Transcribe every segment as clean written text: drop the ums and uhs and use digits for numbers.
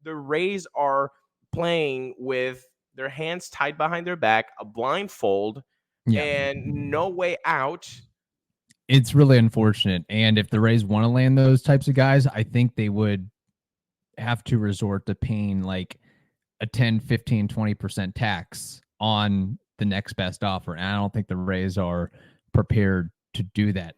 the Rays are playing with their hands tied behind their back, a blindfold, and no way out. It's really unfortunate. And if the Rays want to land those types of guys, I think they would have to resort to paying like a 10, 15, 20% tax on the next best offer. And I don't think the Rays are prepared to do that.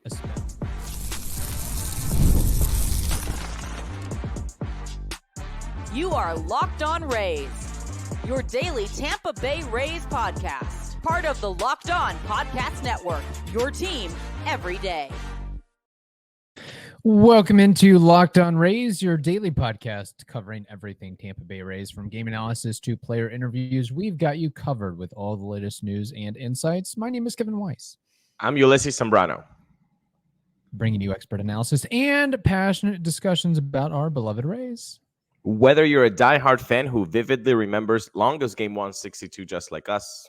You are Locked On Rays, your daily Tampa Bay Rays podcast. Part of the Locked On Podcast Network, your team every day. Welcome into Locked On Rays, your daily podcast covering everything Tampa Bay Rays, from game analysis to player interviews. We've got you covered with all the latest news and insights. My name is Kevin Weiss. I'm Ulises Sambrano, bringing you expert analysis and passionate discussions about our beloved Rays. Whether you're a diehard fan who vividly remembers longest Game 162 just like us,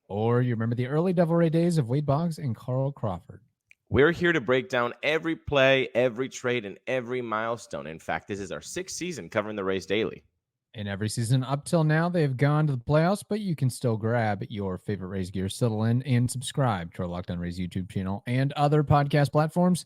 or you remember the early Devil Ray days of Wade Boggs and Carl Crawford, we're here to break down every play, every trade, and every milestone. In fact, this is our 6th season covering the Rays daily. And every season up till now, they've gone to the playoffs, but you can still grab your favorite Rays gear, settle in, and subscribe to our Locked On Rays YouTube channel and other podcast platforms.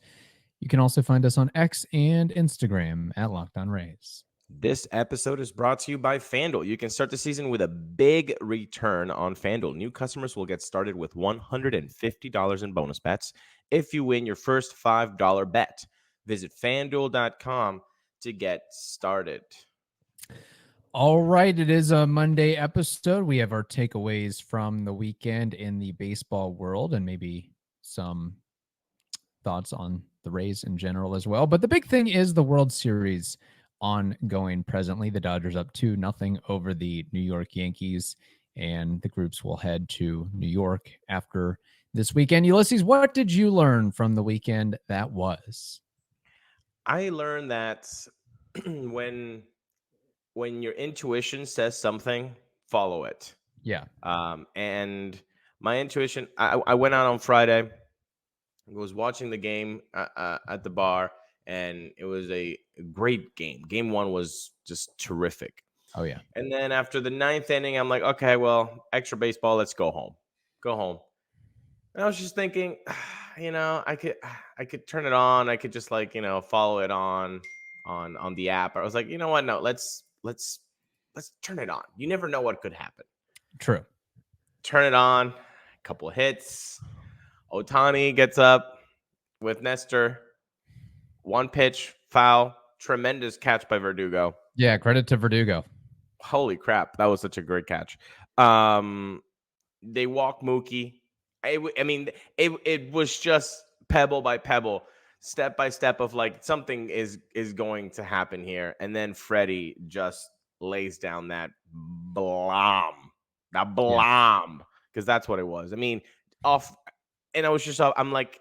You can also find us on X and Instagram at Locked On Rays. This episode is brought to you by FanDuel. You can start the season with a big return on FanDuel. New customers will get started with $150 in bonus bets if you win your first $5 bet. Visit FanDuel.com to get started. All right, it is a Monday episode. We have our takeaways from the weekend in the baseball world and maybe some thoughts on the Rays in general as well. But the big thing is the World Series ongoing presently. The Dodgers up 2-0 over the New York Yankees, and the groups will head to New York after this weekend. Ulises, what did you learn from the weekend that was? I learned that when your intuition says something, follow it. Yeah. And my intuition, I went out on Friday, was watching the game at the bar, and it was a great game. Game 1 was just terrific. Oh, yeah. And then after the 9th inning, I'm like, okay, well, extra baseball, let's go home. Go home. And I was just thinking, I could turn it on. I could just follow it on the app. I was like, you know what? No, let's turn it on. You never know what could happen. True. Turn it on. A couple of hits. Ohtani gets up with Nestor. One pitch, foul, tremendous catch by Verdugo. Yeah, credit to Verdugo. Holy crap, that was such a great catch. They walk Mookie. It was just pebble by pebble, step by step of like something is going to happen here. And then Freddie just lays down that blom, because that's what it was. I mean, off, and I was just, I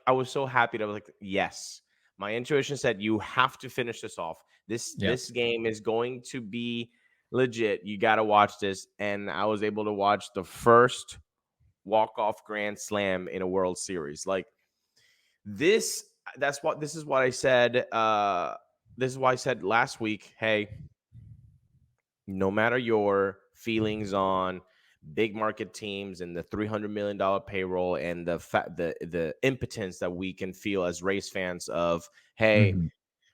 was so happy that I was like, yes. My intuition said you have to finish this off. This game is going to be legit. You got to watch this. And I was able to watch the first walk-off grand slam in a World Series. Like this is what I said. This is why I said last week, hey, no matter your feelings on big market teams and the $300 million payroll and the impotence that we can feel as Rays fans of, hey,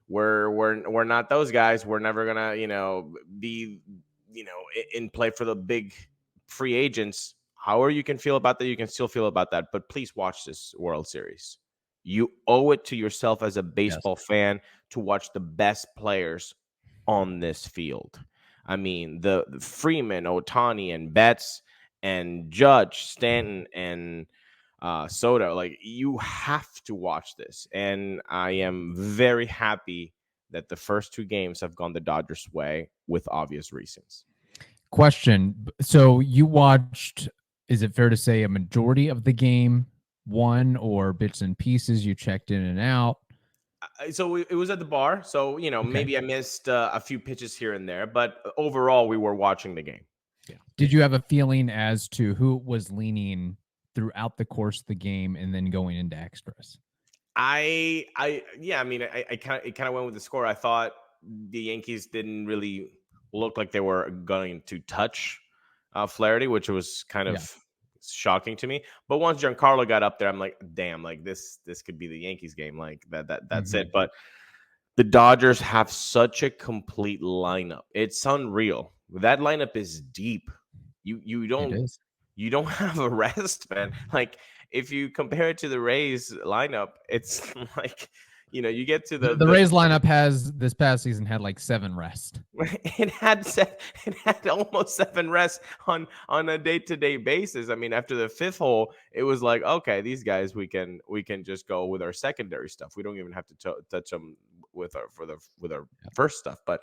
we're not those guys. We're never gonna, be, in play for the big free agents. However you can feel about that, you can still feel about that. But please watch this World Series. You owe it to yourself as a baseball fan to watch the best players on this field. I mean, the Freeman, Ohtani, and Betts, and Judge, Stanton, and Soto. Like, you have to watch this. And I am very happy that the first 2 games have gone the Dodgers' way with obvious reasons. Question. So you watched, is it fair to say, a majority of the game 1, or bits and pieces? You checked in and out? So it was at the bar. So, maybe I missed a few pitches here and there, but overall we were watching the game. Yeah. Did you have a feeling as to who was leaning throughout the course of the game and then going into extras? I kind of went with the score. I thought the Yankees didn't really looked like they were going to touch Flaherty, which was kind of shocking to me. But once Giancarlo got up there, I'm like, damn, like this could be the Yankees game. Like that's it. But the Dodgers have such a complete lineup. It's unreal. That lineup is deep. You don't have a rest, man. Like if you compare it to the Rays lineup, it's like, you get to the Rays lineup has this past season had like 7 rests. It had almost 7 rests on a day-to-day basis. I mean, after the 5th hole, it was like, okay, these guys we can just go with our secondary stuff. We don't even have to touch them with our first stuff. But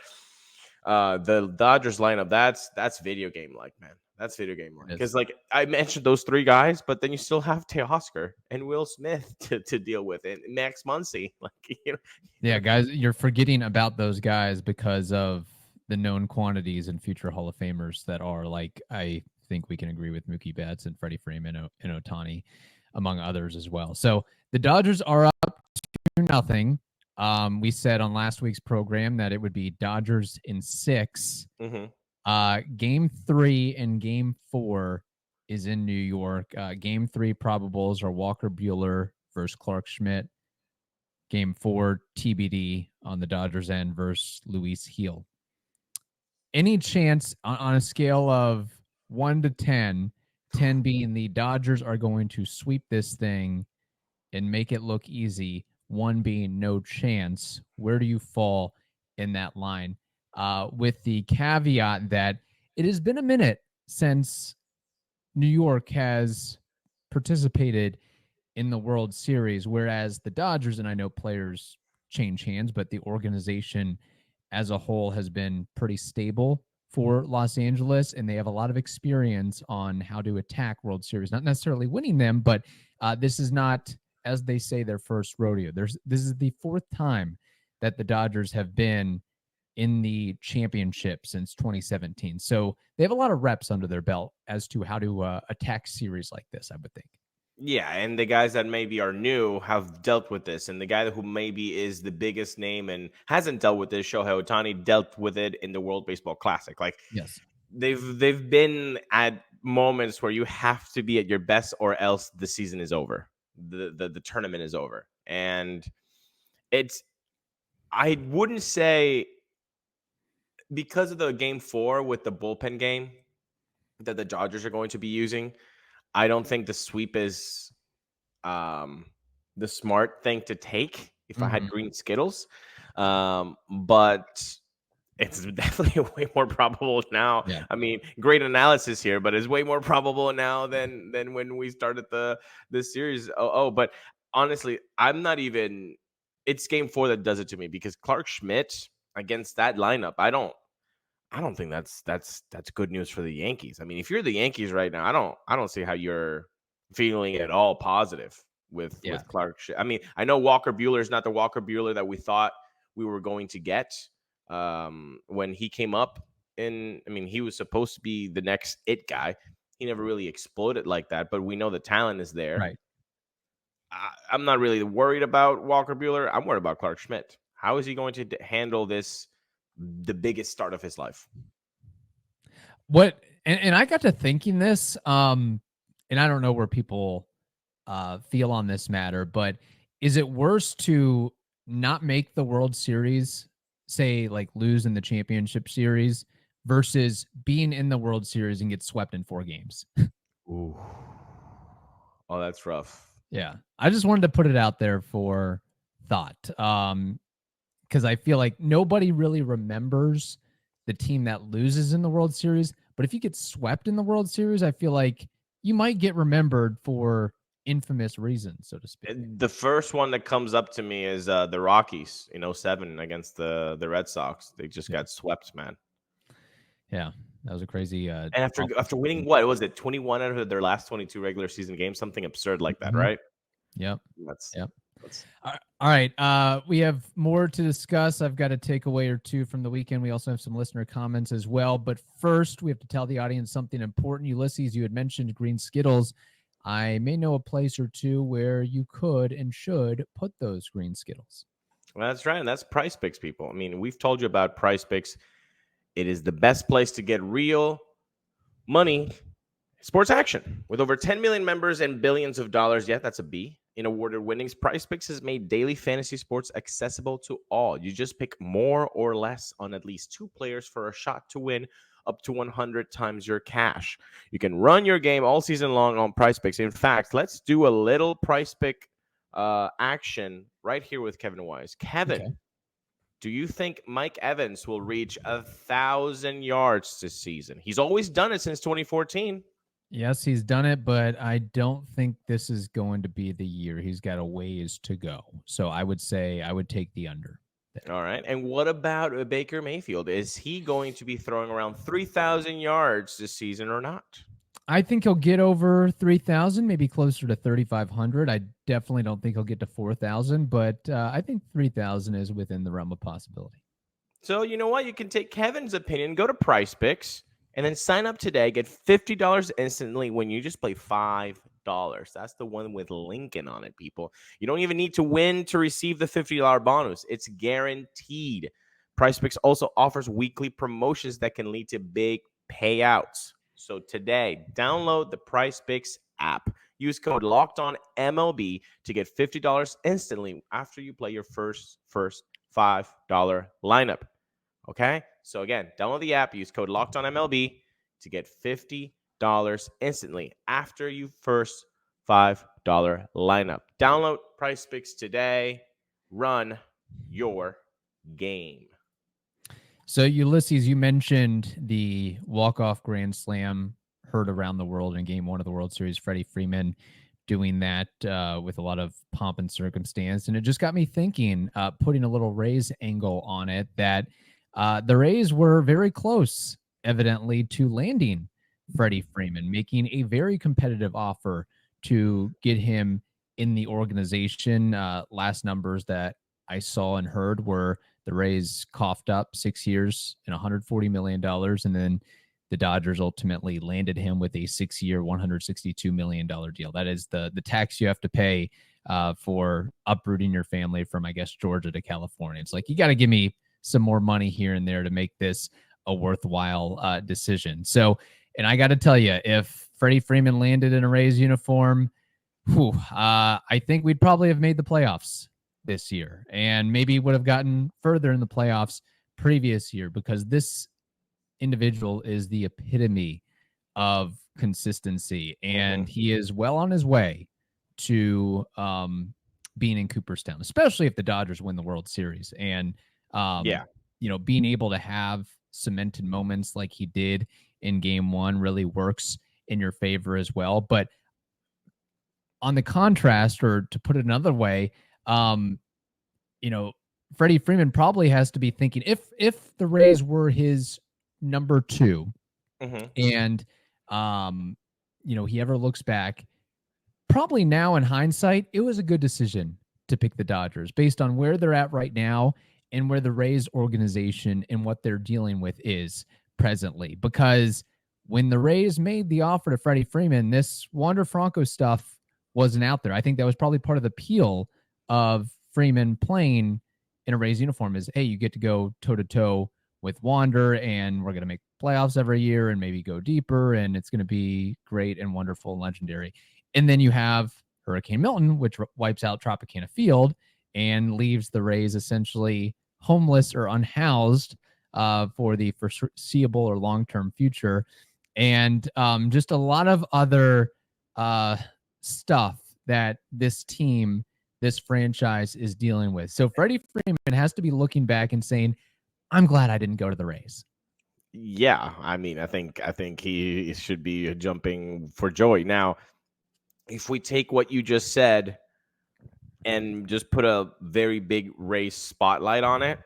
the Dodgers lineup, that's video game like, man. That's video game like. Because like I mentioned those 3 guys, but then you still have Teoscar and Will Smith to deal with, and Max Muncy. Like, yeah, guys, you're forgetting about those guys because of the known quantities and future Hall of Famers that are like, I think we can agree with Mookie Betts and Freddie Freeman and Ohtani, among others as well. So the Dodgers are up 2-0. We said on last week's program that it would be Dodgers in 6. Game 3 and game 4 is in New York. Game 3 probables are Walker Buehler versus Clark Schmidt. Game 4 TBD on the Dodgers end versus Luis Gil. Any chance on a scale of 1 to 10, 10 being the Dodgers are going to sweep this thing and make it look easy, 1 being no chance, where do you fall in that line? With the caveat that it has been a minute since New York has participated in the World Series, whereas the Dodgers, and I know players change hands, but the organization as a whole has been pretty stable for Los Angeles, and they have a lot of experience on how to attack World Series, not necessarily winning them, but this is not, as they say, their first rodeo. This is the 4th time that the Dodgers have been in the championship since 2017. So they have a lot of reps under their belt as to how to attack series like this, I would think. Yeah, and the guys that maybe are new have dealt with this, and the guy who maybe is the biggest name and hasn't dealt with this, Shohei Ohtani, dealt with it in the World Baseball Classic. Like, yes, they've been at moments where you have to be at your best, or else the season is over, the tournament is over, and I wouldn't say, because of the game 4 with the bullpen game that the Dodgers are going to be using, I don't think the sweep is the smart thing to take if I had green Skittles. But it's definitely way more probable now. Yeah. I mean, great analysis here, but it's way more probable now than when we started this series. But honestly, I'm not even – it's game 4 that does it to me, because Clark Schmidt against that lineup, I don't think that's good news for the Yankees. I mean, if you're the Yankees right now, I don't see how you're feeling at all positive with Clark. I mean, I know Walker Buehler is not the Walker Buehler that we thought we were going to get when he came up. I mean, he was supposed to be the next it guy. He never really exploded like that, but we know the talent is there. Right. I'm not really worried about Walker Buehler. I'm worried about Clark Schmidt. How is he going to handle this? The biggest start of his life. And I got to thinking this, and I don't know where people feel on this matter, but is it worse to not make the World Series, say like lose in the championship series, versus being in the World Series and get swept in 4 games? Ooh. Oh, that's rough. Yeah. I just wanted to put it out there for thought. Because I feel like nobody really remembers the team that loses in the World Series. But if you get swept in the World Series, I feel like you might get remembered for infamous reasons, so to speak. The first one that comes up to me is the Rockies in 2007 against the Red Sox. They just got swept, man. Yeah, that was a crazy. And after winning, what was it, 21 out of their last 22 regular season games, something absurd like that, right? Yep. Yep. All right. We have more to discuss. I've got a takeaway or 2 from the weekend. We also have some listener comments as well. But first, we have to tell the audience something important. Ulises, you had mentioned green Skittles. I may know a place or 2 where you could and should put those green Skittles. Well, that's right. And that's PrizePicks, people. I mean, we've told you about PrizePicks It is the best place to get real money sports action. With over 10 million members and billions of dollars, yeah, that's a B, in awarded winnings, PrizePicks has made daily fantasy sports accessible to all. You just pick more or less on at least 2 players for a shot to win up to 100 times your cash. You can run your game all season long on PrizePicks. In fact, let's do a little PrizePick action right here with Kevin Weiss. Kevin, okay. Do you think Mike Evans will reach 1,000 yards this season? He's always done it since 2014. Yes, he's done it, but I don't think this is going to be the year. He's got a ways to go. So I would say I would take the under. All right. And what about Baker Mayfield? Is he going to be throwing around 3,000 yards this season or not? I think he'll get over 3,000, maybe closer to 3,500. I definitely don't think he'll get to 4,000, but I think 3,000 is within the realm of possibility. So you know what? You can take Kevin's opinion, go to PrizePicks, and then sign up today. Get $50 instantly when you just play $5. That's the one with Lincoln on it, people. You don't even need to win to receive the $50 bonus. It's guaranteed. PrizePicks also offers weekly promotions that can lead to big payouts. So today, download the PrizePicks app. Use code LOCKEDONMLB to get $50 instantly after you play your first $5 lineup. Okay? So again, download the app. Use code LOCKEDONMLB to get $50 instantly after you first $5 lineup. Download PrizePicks today. Run your game. So, Ulises, you mentioned the walk-off grand slam heard around the world in Game 1 of the World Series. Freddie Freeman doing that with a lot of pomp and circumstance. And it just got me thinking, putting a little Rays angle on it, that the Rays were very close, evidently, to landing Freddie Freeman, making a very competitive offer to get him in the organization. Last numbers that I saw and heard were the Rays coughed up 6 years and $140 million, and then the Dodgers ultimately landed him with a 6-year, $162 million deal. That is the tax you have to pay for uprooting your family from, I guess, Georgia to California. It's like, you got to give me some more money here and there to make this a worthwhile decision. So, and I got to tell you, if Freddie Freeman landed in a Rays uniform, I think we'd probably have made the playoffs this year, and maybe would have gotten further in the playoffs previous year, because this individual is the epitome of consistency, and he is well on his way to being in Cooperstown, especially if the Dodgers win the World Series. And being able to have cemented moments like he did in Game 1 really works in your favor as well. But on the contrast, or to put it another way, Freddie Freeman probably has to be thinking, if the Rays were his number 2, and he ever looks back, probably now in hindsight, it was a good decision to pick the Dodgers based on where they're at right now and where the Rays organization and what they're dealing with is presently. Because when the Rays made the offer to Freddie Freeman, this Wander Franco stuff wasn't out there. I think that was probably part of the appeal of Freeman playing in a Rays uniform, is, hey, you get to go toe-to-toe with Wander, and we're going to make playoffs every year and maybe go deeper, and it's going to be great and wonderful and legendary. And then you have Hurricane Milton, which wipes out Tropicana Field and leaves the Rays essentially homeless or unhoused for the foreseeable or long-term future. And just a lot of other stuff that this team, this franchise is dealing with. So Freddie Freeman has to be looking back and saying, I'm glad I didn't go to the Rays. Yeah, I mean, I think he should be jumping for joy. Now, if we take what you just said and just put a very big Rays spotlight on it,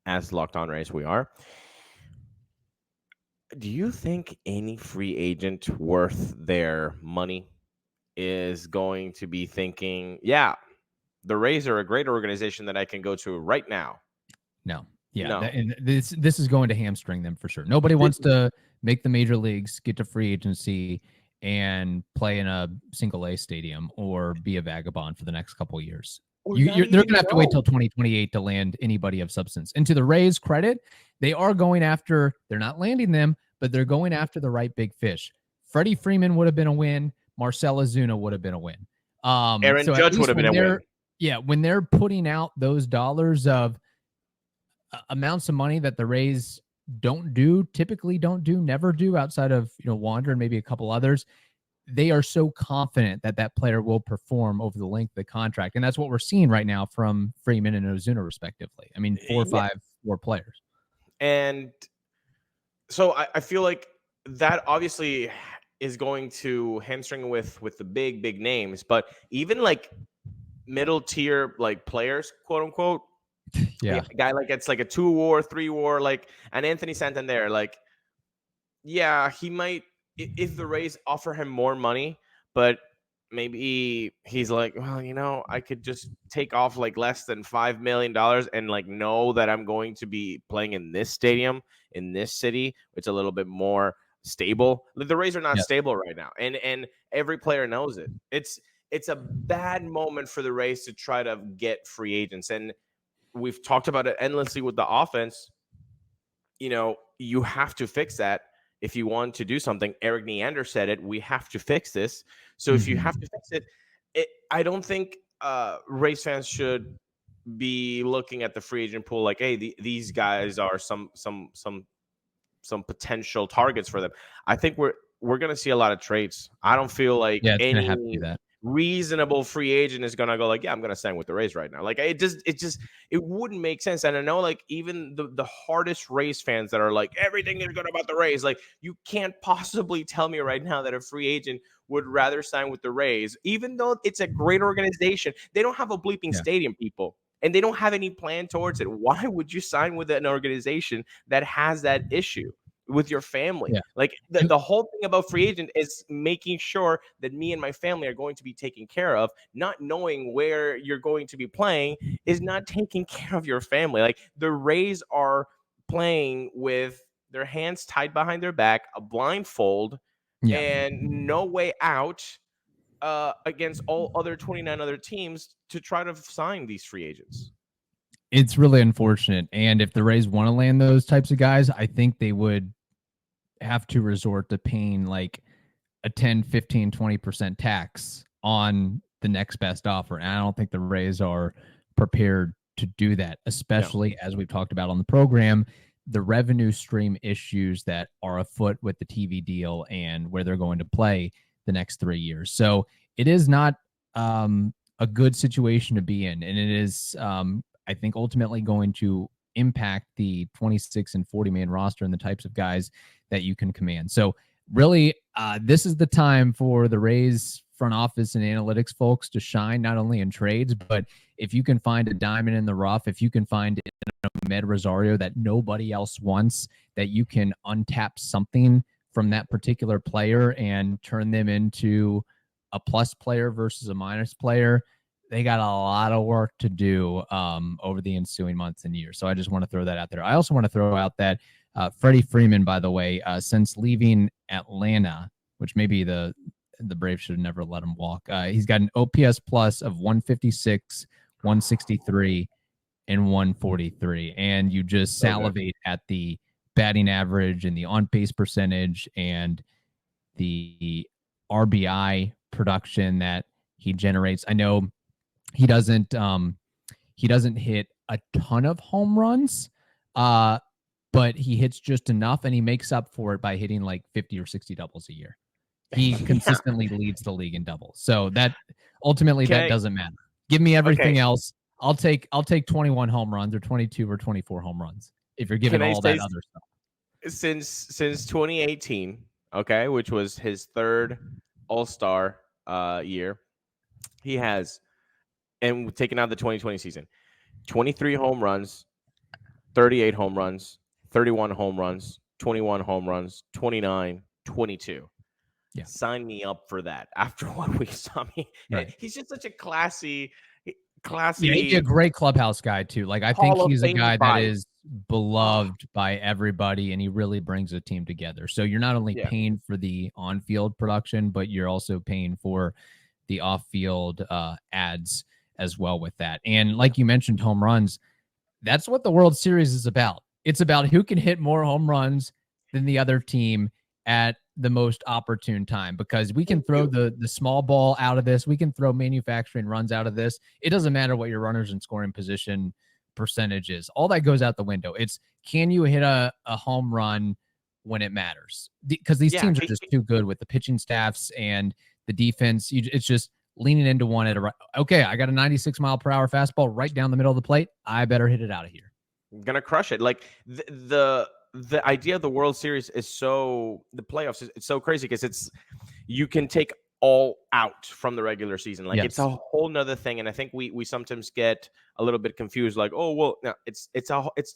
as Locked On Rays we are, do you think any free agent worth their money is going to be thinking, yeah, the Rays are a great organization that I can go to right now? No. Yeah, no. And this is going to hamstring them for sure. Nobody wants to make the major leagues, get to free agency, and play in a single A stadium or be a vagabond for the next couple of years. They're going to have to wait till 2028 to land anybody of substance. And to the Rays' credit, they are going after, they're not landing them, but they're going after the right big fish. Freddie Freeman would have been a win. Marcell Ozuna would have been a win. Aaron Judge would have been a win. Yeah, when they're putting out those dollars of amounts of money that the Rays typically don't do, never do outside of, Wander and maybe a couple others, they are so confident that that player will perform over the length of the contract. And that's what we're seeing right now from Freeman and Ozuna, respectively. I mean, 4 players. And so I feel like that obviously is going to hamstring with the big names, but even like middle tier like players, quote unquote, a guy like it's like a 2 WAR, 3 WAR, like an Anthony Santander, like he might, if the Rays offer him more money, but maybe he's like, well, I could just take off like less than $5 million and like know that I'm going to be playing in this stadium in this city. It's a little bit more stable. The Rays are not stable right now, and every player knows it. It's a bad moment for the Rays to try to get free agents, and we've talked about it endlessly with the offense. You have to fix that. If you want to do something, Eric Neander said it, we have to fix this. So if you have to fix it, I don't think Rays fans should be looking at the free agent pool like, hey, these guys are some potential targets for them. I think we're going to see a lot of trades. I don't feel like any reasonable free agent is going to go like, I'm going to sign with the Rays right now. Like it wouldn't make sense. And I know like even the hardest Rays fans that are like, everything is good about the Rays. Like you can't possibly tell me right now that a free agent would rather sign with the Rays, even though it's a great organization. They don't have a bleeping stadium, people, and they don't have any plan towards it. Why would you sign with an organization that has that issue with your family? Like the whole thing about free agent is making sure that me and my family are going to be taken care of. Not knowing where you're going to be playing is not taking care of your family. Like the Rays are playing with their hands tied behind their back, a blindfold, and no way out against all other 29 other teams to try to sign these free agents. It's really unfortunate. And if the Rays want to land those types of guys, I think they would have to resort to paying like a 10, 15, 20% tax on the next best offer. And I don't think the Rays are prepared to do that, especially as we've talked about on the program, the revenue stream issues that are afoot with the TV deal and where they're going to play the next 3 years. So it is not a good situation to be in. And it is, I think, ultimately going to impact the 26 and 40 man roster and the types of guys that you can command. So really, this is the time for the Rays front office and analytics folks to shine, not only in trades, but if you can find a diamond in the rough, if you can find a Med Rosario that nobody else wants, that you can untap something from that particular player and turn them into a plus player versus a minus player, they got a lot of work to do over the ensuing months and years. So I just want to throw that out there. I also want to throw out that Freddie Freeman, by the way, since leaving Atlanta, which maybe the Braves should have never let him walk, he's got an OPS plus of 156, 163, and 143. And you just salivate at the batting average and the on-base percentage and the RBI production that he generates. I know he doesn't hit a ton of home runs, but he hits just enough, and he makes up for it by hitting like 50 or 60 doubles a year. He consistently leads the league in doubles. So that ultimately that doesn't matter. Give me everything else. I'll take 21 home runs or 22 or 24 home runs if you're giving all that other stuff. Since 2018, which was his third All-Star year, he has, and taking out the 2020 season, 23 home runs, 38 home runs, 31 home runs, 21 home runs, 29, 22. Yeah. Sign me up for that after what we saw. He's just such a classy. Yeah, he's a great clubhouse guy too. Like I think he's a guy that is beloved by everybody, and he really brings a team together. So you're not only paying for the on-field production, but you're also paying for the off-field ads. as well with that. And like you mentioned, home runs, that's what the World Series is about. It's about who can hit more home runs than the other team at the most opportune time, because we can throw the small ball out of this. We can throw manufacturing runs out of this. It doesn't matter what your runners in scoring position percentage is. All that goes out the window. It's, can you hit a home run when it matters? Because these teams are just too good with the pitching staffs and the defense. It's just leaning into one at okay, I got a 96-mile-per-hour fastball right down the middle of the plate. I better hit it out of here. I'm gonna crush it. Like the idea of the World Series is the playoffs it's so crazy, because you can take all out from the regular season. Like it's a whole nother thing. And I think we sometimes get a little bit confused. Like, oh, well, no, it's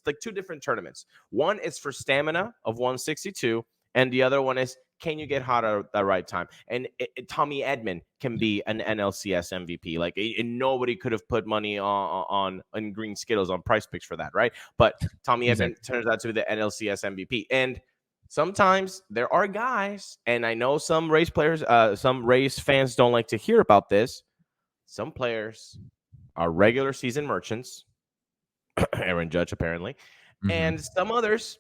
like two different tournaments. One is for stamina of 162, and the other one is, can you get hot at the right time? And Tommy Edman can be an NLCS MVP. Like, and nobody could have put money on green Skittles on PrizePicks for that, right? But Tommy Edman turns out to be the NLCS MVP. And sometimes there are guys, and I know some Rays players, some Rays fans don't like to hear about this. Some players are regular season merchants, Aaron Judge apparently, and some others,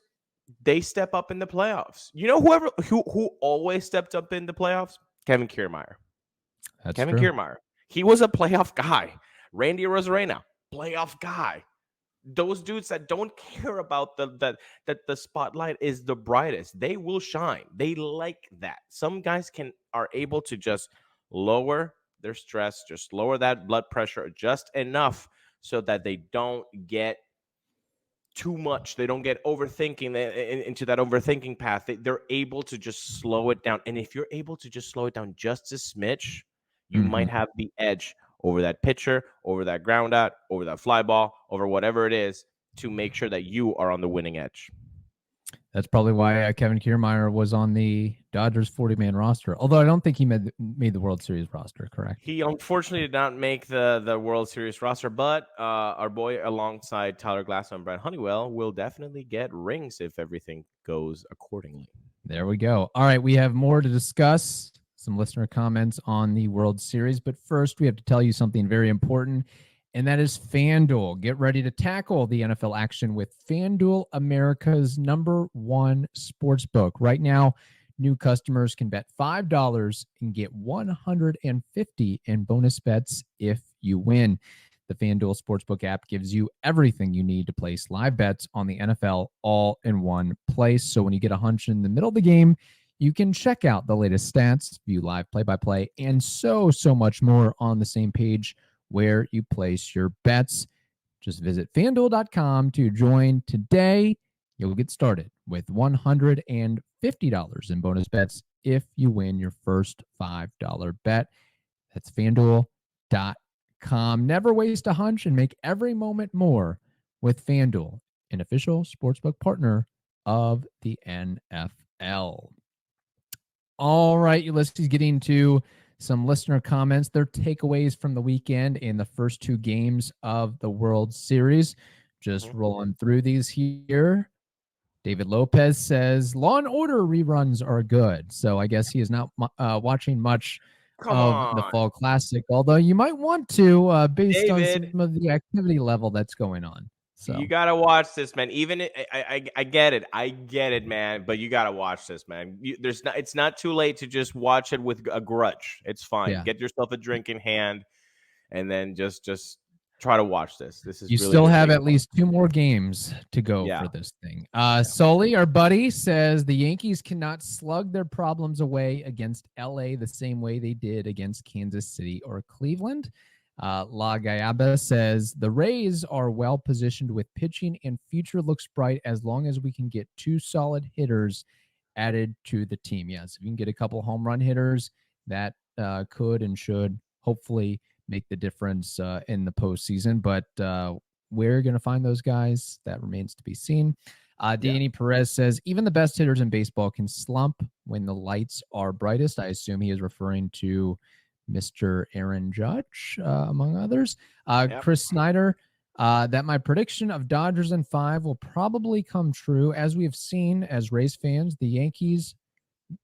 they step up in the playoffs. You know who always stepped up in the playoffs? Kevin Kiermaier. Kiermaier. He was a playoff guy. Randy Arozarena, playoff guy. Those dudes that don't care about that the spotlight is the brightest, they will shine. They like that. Some guys are able to just lower their stress, just lower that blood pressure just enough so that they don't get too much. They don't get overthinking into that overthinking path. They're able to just slow it down. And if you're able to just slow it down just a smidge, you might have the edge over that pitcher, over that ground out, over that fly ball, over whatever it is, to make sure that you are on the winning edge. That's probably why Kevin Kiermaier was on the Dodgers 40-man roster. Although I don't think he made the World Series roster, correct? He unfortunately did not make the World Series roster, but our boy alongside Tyler Glasnow and Brent Honeywell will definitely get rings if everything goes accordingly. There we go. All right, we have more to discuss, some listener comments on the World Series, but first we have to tell you something very important, and that is FanDuel. Get ready to tackle the NFL action with FanDuel, America's #1 sportsbook. Right now, new customers can bet $5 and get $150 in bonus bets if you win. The FanDuel Sportsbook app gives you everything you need to place live bets on the NFL all in one place. So when you get a hunch in the middle of the game, you can check out the latest stats, view live play-by-play, and so much more on the same page where you place your bets. Just visit FanDuel.com to join today. You'll get started with $150 in bonus bets if you win your first $5 bet. That's FanDuel.com. Never waste a hunch and make every moment more with FanDuel, an official sportsbook partner of the NFL. All right, Ulises, getting to some listener comments, their takeaways from the weekend in the first two games of the World Series. Just rolling through these here. David Lopez says Law and Order reruns are good. So I guess he is not watching much of the Fall Classic, although you might want to based on some of the activity level that's going on. So you gotta watch this, man. Even I get it, man. But you gotta watch this, man. It's not too late to just watch it with a grudge. It's fine. Yeah. Get yourself a drink in hand, and then just try to watch this. This is you really, still have at least 2 more games to go for this thing. Sully, our buddy, says the Yankees cannot slug their problems away against LA the same way they did against Kansas City or Cleveland. La Gayaba says the Rays are well positioned with pitching and future looks bright as long as we can get 2 solid hitters added to the team. Yes, if you can get a couple home run hitters, that could and should hopefully make the difference in the postseason. But where you're going to find those guys, that remains to be seen. Danny Perez says even the best hitters in baseball can slump when the lights are brightest. I assume he is referring to Mr. Aaron Judge, among others. Chris Snyder, that my prediction of Dodgers in 5 will probably come true. As we have seen as Rays fans, the Yankees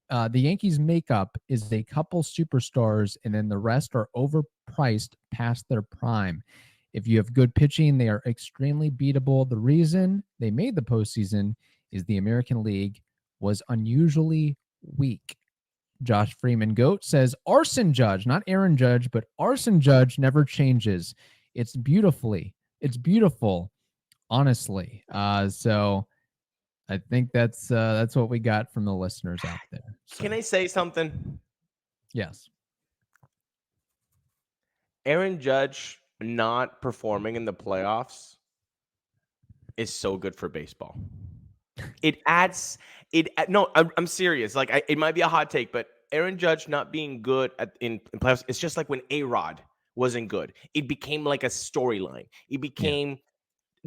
the Yankees makeup is a couple superstars, and then the rest are overpriced past their prime. If you have good pitching, they are extremely beatable. The reason they made the postseason is the American League was unusually weak. Josh Freeman Goat says Arson Judge, not Aaron Judge, but Arson Judge never changes. It's beautiful, honestly. So I think that's what we got from the listeners out there. So. Can I say something? Yes. Aaron Judge not performing in the playoffs is so good for baseball. It adds it. No, I'm serious. Like it might be a hot take, but Aaron Judge not being good in playoffs, it's just like when A-Rod wasn't good. It became like a storyline. It became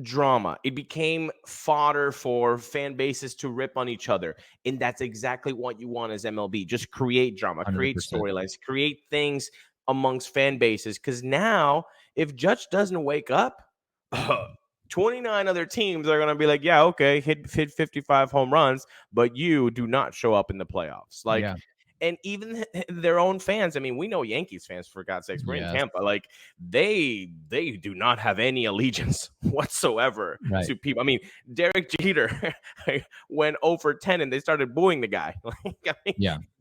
drama. It became fodder for fan bases to rip on each other. And that's exactly what you want as MLB. Just create drama, 100%. create storylines, create things amongst fan bases. Because now, if Judge doesn't wake up, 29 other teams are going to be like, yeah, okay, hit 55 home runs, but you do not show up in the playoffs. Like, and even their own fans. I mean, we know Yankees fans, for God's sakes. We're in Tampa. Like, they do not have any allegiance whatsoever to people. I mean, Derek Jeter went 0-10 and they started booing the guy.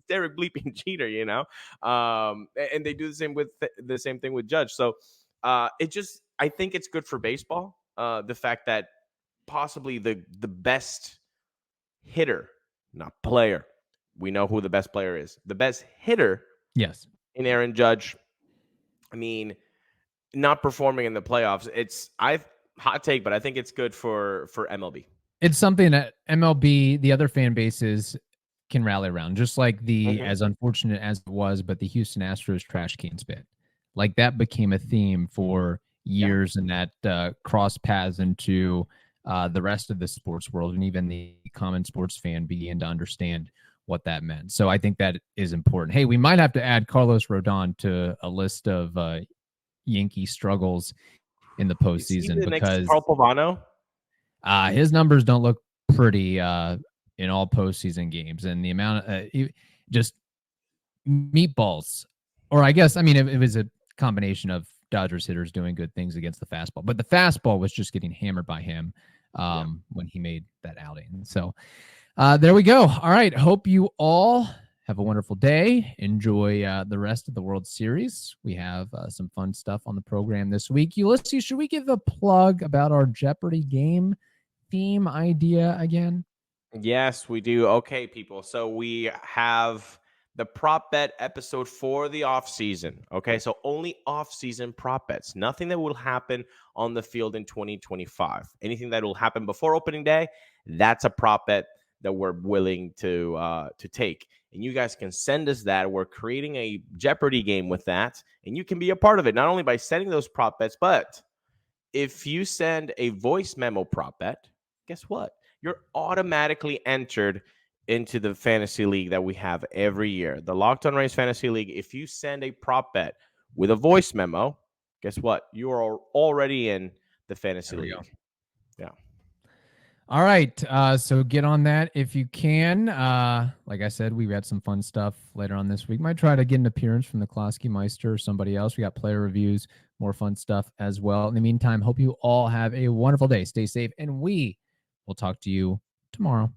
Derek bleeping Jeter, you know? And they do the same thing with Judge. So I think it's good for baseball. The fact that possibly the best hitter, not player, we know who the best player is. The best hitter, in Aaron Judge. I mean, not performing in the playoffs. Hot take, but I think it's good for MLB. It's something that MLB, the other fan bases can rally around, just like as unfortunate as it was, but the Houston Astros trash can spit. Like that became a theme for years, and that cross paths into the rest of the sports world, and even the common sports fan began to understand what that meant. So I think that is important. Hey, we might have to add Carlos Rodon to a list of Yankee struggles in the postseason because Carl Pavano? His numbers don't look pretty in all postseason games, and the amount of just meatballs, or I guess, I mean, it was a combination of Dodgers hitters doing good things against the fastball, but the fastball was just getting hammered by him when he made that outing. So there we go. All right. Hope you all have a wonderful day. Enjoy the rest of the World Series. We have some fun stuff on the program this week. Ulises, should we give a plug about our Jeopardy game theme idea again? Yes, we do. Okay, people. So we have the prop bet episode for the off season. Okay, so only off season prop bets. Nothing that will happen on the field in 2025. Anything that will happen before opening day, that's a prop bet that we're willing to take. And you guys can send us that. We're creating a Jeopardy game with that, and you can be a part of it, not only by sending those prop bets, but if you send a voice memo prop bet, guess what? You're automatically entered into the fantasy league that we have every year, the Locked On Rays Fantasy League. If you send a prop bet with a voice memo, guess what? You are already in the fantasy league. Yeah. All right. So get on that if you can. Like I said, we had some fun stuff later on this week. Might try to get an appearance from the Klosky Meister or somebody else. We got player reviews, more fun stuff as well. In the meantime, hope you all have a wonderful day. Stay safe, and we will talk to you tomorrow.